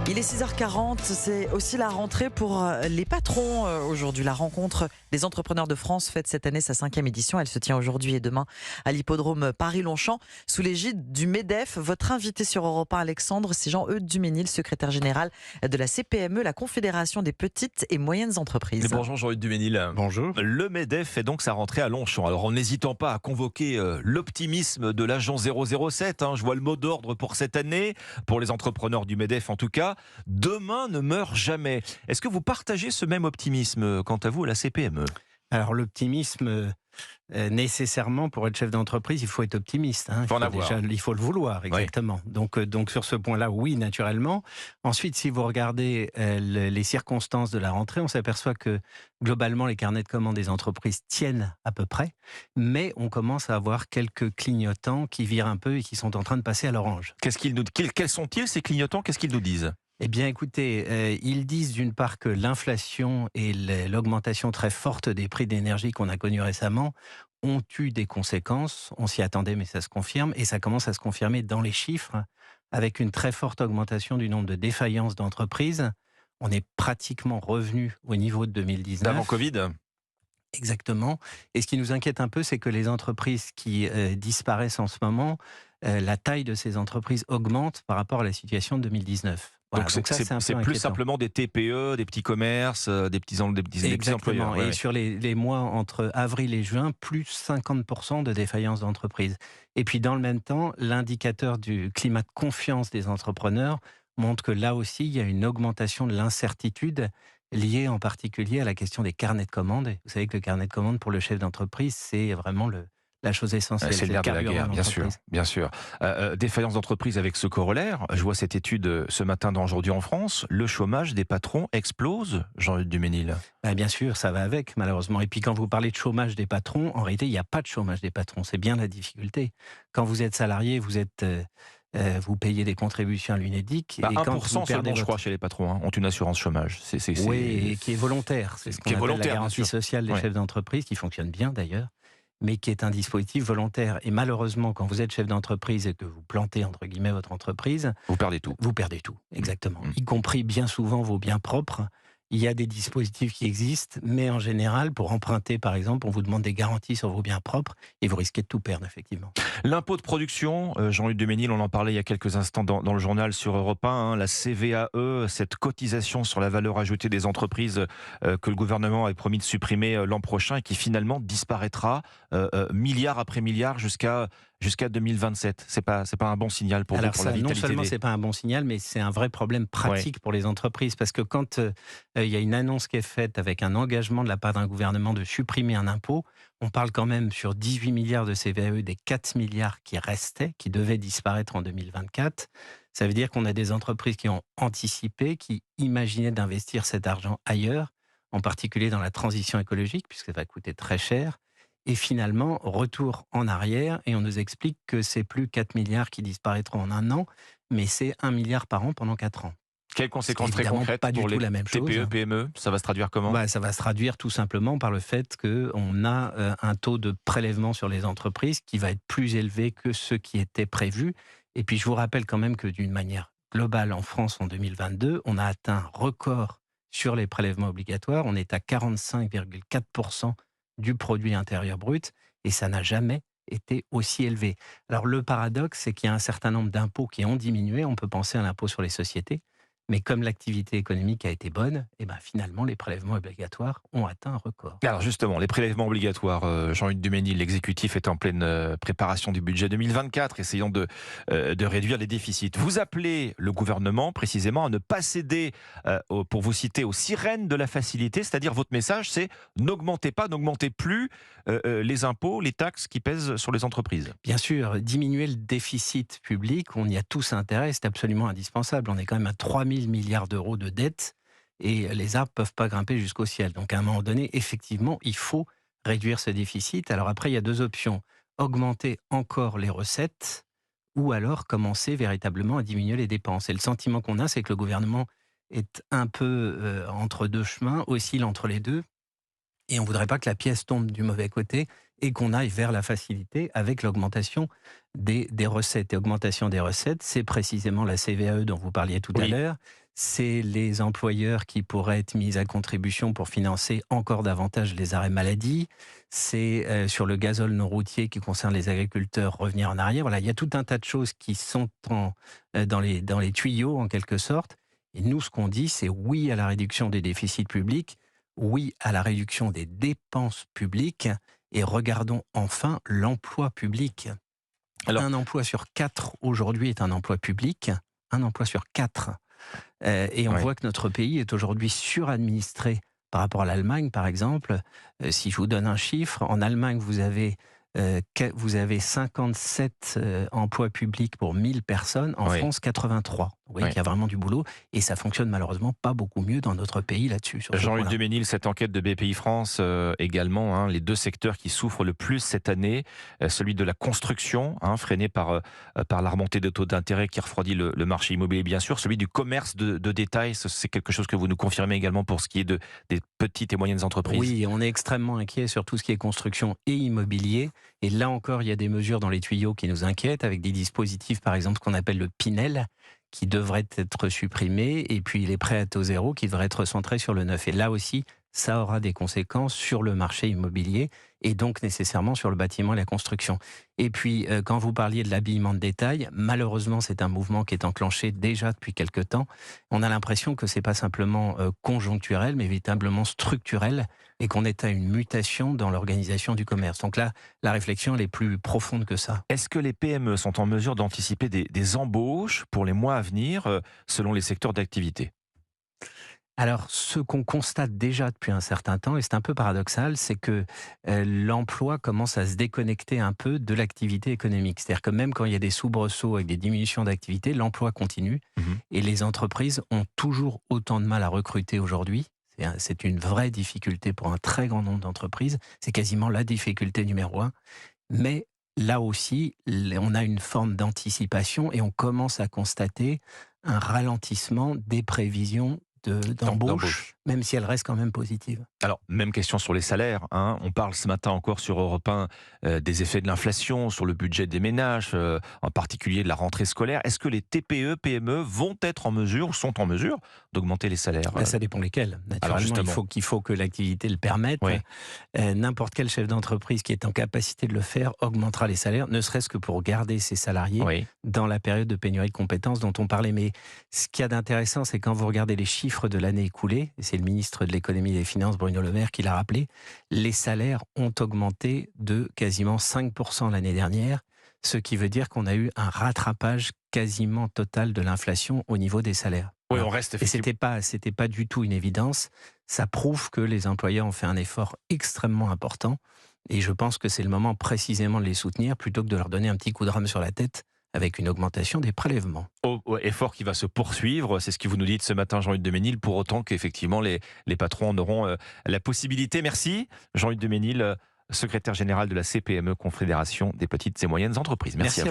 Il est 6h40, c'est aussi la rentrée pour les patrons aujourd'hui. La rencontre des entrepreneurs de France fête cette année sa 5e édition. Elle se tient aujourd'hui et demain à l'hippodrome Paris-Longchamp sous l'égide du MEDEF. Votre invité sur Europe 1, Alexandre, c'est Jean-Eudes Duménil, secrétaire général de la CPME, la Confédération des petites et moyennes entreprises. Et bonjour Jean-Eudes Duménil. Bonjour. Le MEDEF fait donc sa rentrée à Longchamp. Alors en n'hésitant pas à convoquer l'optimisme de l'agent 007, je vois le mot d'ordre pour cette année, pour les entrepreneurs du MEDEF en tout cas. Demain ne meurt jamais. Est-ce que vous partagez ce même optimisme quant à vous à la CPME ? Alors l'optimisme, nécessairement pour être chef d'entreprise, il faut être optimiste. Il faut le vouloir, exactement. Oui. Donc sur ce point-là, oui, naturellement. Ensuite, si vous regardez les circonstances de la rentrée, on s'aperçoit que globalement, les carnets de commandes des entreprises tiennent à peu près, mais on commence à avoir quelques clignotants qui virent un peu et qui sont en train de passer à l'orange. Quels sont-ils ces clignotants ? Qu'est-ce qu'ils nous disent ? Eh bien, écoutez, ils disent d'une part que l'inflation et l'augmentation très forte des prix d'énergie qu'on a connue récemment ont eu des conséquences. On s'y attendait, mais ça se confirme. Et ça commence à se confirmer dans les chiffres, avec une très forte augmentation du nombre de défaillances d'entreprises. On est pratiquement revenu au niveau de 2019. D'avant Covid ? Exactement. Et ce qui nous inquiète un peu, c'est que les entreprises qui disparaissent en ce moment, la taille de ces entreprises augmente par rapport à la situation de 2019. Voilà, donc c'est plus simplement des TPE, des petits commerces, des petits employeurs. Et sur les mois entre avril et juin, plus 50% de défaillances d'entreprises. Et puis dans le même temps, l'indicateur du climat de confiance des entrepreneurs montre que là aussi, il y a une augmentation de l'incertitude liée en particulier à la question des carnets de commandes. Vous savez que le carnet de commandes pour le chef d'entreprise, c'est vraiment la chose essentielle. C'est le nerf de la guerre, bien sûr. Défaillance d'entreprise avec ce corollaire. Je vois cette étude ce matin dans Aujourd'hui en France. Le chômage des patrons explose, Jean-Eudes Duménil. Bien sûr, ça va avec, malheureusement. Et puis quand vous parlez de chômage des patrons, en réalité, il n'y a pas de chômage des patrons. C'est bien la difficulté. Quand vous êtes salarié, vous payez des contributions à l'UNEDIC. 1% seulement, je crois, chez les patrons, ont une assurance chômage. Oui, et qui est volontaire. C'est ce qu'on appelle la garantie sociale des chefs d'entreprise, qui fonctionne bien d'ailleurs, mais qui est un dispositif volontaire. Et malheureusement, quand vous êtes chef d'entreprise et que vous plantez, entre guillemets, votre entreprise... Vous perdez tout. Vous perdez tout, exactement. Y compris, bien souvent, vos biens propres. Il y a des dispositifs qui existent, mais en général, pour emprunter, par exemple, on vous demande des garanties sur vos biens propres et vous risquez de tout perdre, effectivement. L'impôt de production, Jean-Eudes Duménil, on en parlait il y a quelques instants dans le journal sur Europe 1, la CVAE, cette cotisation sur la valeur ajoutée des entreprises que le gouvernement avait promis de supprimer l'an prochain et qui finalement disparaîtra milliard après milliard jusqu'à 2027. C'est pas un bon signal pour vous, pour la vitalité. Non seulement c'est pas un bon signal, mais c'est un vrai problème pratique pour les entreprises. Parce que quand il y a une annonce qui est faite avec un engagement de la part d'un gouvernement de supprimer un impôt, on parle quand même sur 18 milliards de CVAE des 4 milliards qui restaient, qui devaient disparaître en 2024. Ça veut dire qu'on a des entreprises qui ont anticipé, qui imaginaient d'investir cet argent ailleurs, en particulier dans la transition écologique, puisque ça va coûter très cher. Et finalement, retour en arrière, et on nous explique que c'est plus 4 milliards qui disparaîtront en un an, mais c'est 1 milliard par an pendant 4 ans. Quelles conséquences très concrètes pour les TPE, PME ? Ça va se traduire comment ? Ça va se traduire tout simplement par le fait qu'on a un taux de prélèvement sur les entreprises qui va être plus élevé que ce qui était prévu. Et puis je vous rappelle quand même que d'une manière globale en France en 2022, on a atteint un record sur les prélèvements obligatoires. On est à 45,4% du produit intérieur brut, et ça n'a jamais été aussi élevé. Alors le paradoxe, c'est qu'il y a un certain nombre d'impôts qui ont diminué. On peut penser à l'impôt sur les sociétés, mais comme l'activité économique a été bonne, finalement les prélèvements obligatoires ont atteint un record. Alors justement, les prélèvements obligatoires, Jean-Eudes Duménil, l'exécutif est en pleine préparation du budget 2024, essayant de réduire les déficits. Vous appelez le gouvernement précisément à ne pas céder, pour vous citer, aux sirènes de la facilité, c'est-à-dire votre message, c'est n'augmentez plus les impôts, les taxes qui pèsent sur les entreprises. Bien sûr, diminuer le déficit public, on y a tous intérêt, c'est absolument indispensable. On est quand même à 3 000 milliards d'euros de dettes et les arbres ne peuvent pas grimper jusqu'au ciel. Donc à un moment donné, effectivement, il faut réduire ce déficit. Alors après, il y a deux options. Augmenter encore les recettes ou alors commencer véritablement à diminuer les dépenses. Et le sentiment qu'on a, c'est que le gouvernement est un peu entre deux chemins, oscille entre les deux. Et on ne voudrait pas que la pièce tombe du mauvais côté et qu'on aille vers la facilité avec l'augmentation des recettes. Et augmentation des recettes, c'est précisément la CVAE dont vous parliez tout à l'heure. c'est les employeurs qui pourraient être mis à contribution pour financer encore davantage les arrêts maladie. C'est sur le gazole non routier qui concerne les agriculteurs, revenir en arrière. Voilà, il y a tout un tas de choses qui sont dans les tuyaux en quelque sorte. Et nous, ce qu'on dit, c'est oui à la réduction des déficits publics, oui à la réduction des dépenses publiques et regardons enfin l'emploi public. Alors, un emploi sur 4 aujourd'hui est un emploi public. Un emploi sur 4. Et on voit que notre pays est aujourd'hui suradministré par rapport à l'Allemagne, par exemple. Si je vous donne un chiffre, en Allemagne, vous avez 57 emplois publics pour 1000 personnes. En France, 83. Vous voyez qu'il y a vraiment du boulot. Et ça fonctionne malheureusement pas beaucoup mieux dans notre pays là-dessus. Jean-Luc Duménil, cette enquête de BPI France également, les deux secteurs qui souffrent le plus cette année, celui de la construction, freiné par la remontée de taux d'intérêt qui refroidit le marché immobilier bien sûr, celui du commerce de détail, c'est quelque chose que vous nous confirmez également pour ce qui est des petites et moyennes entreprises. Oui, on est extrêmement inquiet sur tout ce qui est construction et immobilier. Et là encore, il y a des mesures dans les tuyaux qui nous inquiètent, avec des dispositifs, par exemple, ce qu'on appelle le Pinel, qui devrait être supprimé, et puis les prêts à taux zéro qui devraient être centrés sur le neuf. Et là aussi, ça aura des conséquences sur le marché immobilier et donc nécessairement sur le bâtiment et la construction. Et puis, quand vous parliez de l'habillement de détail, malheureusement, c'est un mouvement qui est enclenché déjà depuis quelque temps. On a l'impression que c'est pas simplement conjoncturel, mais véritablement structurel et qu'on est à une mutation dans l'organisation du commerce. Donc là, la réflexion, elle est plus profonde que ça. Est-ce que les PME sont en mesure d'anticiper des embauches pour les mois à venir selon les secteurs d'activité ? Alors, ce qu'on constate déjà depuis un certain temps, et c'est un peu paradoxal, c'est que l'emploi commence à se déconnecter un peu de l'activité économique. C'est-à-dire que même quand il y a des soubresauts avec des diminutions d'activité, l'emploi continue et les entreprises ont toujours autant de mal à recruter aujourd'hui. C'est une vraie difficulté pour un très grand nombre d'entreprises. C'est quasiment la difficulté numéro 1. Mais là aussi, on a une forme d'anticipation et on commence à constater un ralentissement des prévisions d'embauche, même si elle reste quand même positive. Alors, même question sur les salaires. On parle ce matin encore sur Europe 1 des effets de l'inflation, sur le budget des ménages, en particulier de la rentrée scolaire. Est-ce que les TPE, PME vont être en mesure, ou sont en mesure, d'augmenter les salaires ? Là, ça dépend lesquels. Naturellement, il faut que l'activité le permette. Oui. N'importe quel chef d'entreprise qui est en capacité de le faire augmentera les salaires, ne serait-ce que pour garder ses salariés dans la période de pénurie de compétences dont on parlait. Mais ce qu'il y a d'intéressant, c'est quand vous regardez les chiffres de l'année écoulée, et c'est le ministre de l'économie et des finances, Bruno Le Maire, qui l'a rappelé, les salaires ont augmenté de quasiment 5% l'année dernière, ce qui veut dire qu'on a eu un rattrapage quasiment total de l'inflation au niveau des salaires. Oui, on reste effectivement. Et c'était pas du tout une évidence. Ça prouve que les employeurs ont fait un effort extrêmement important, et je pense que c'est le moment précisément de les soutenir plutôt que de leur donner un petit coup de rame sur la tête avec une augmentation des prélèvements. Effort qui va se poursuivre, c'est ce que vous nous dites ce matin, Jean-Luc Duménil, pour autant qu'effectivement les patrons en auront la possibilité. Merci, Jean-Luc Duménil, secrétaire général de la CPME, Confédération des petites et moyennes entreprises. Merci à vous.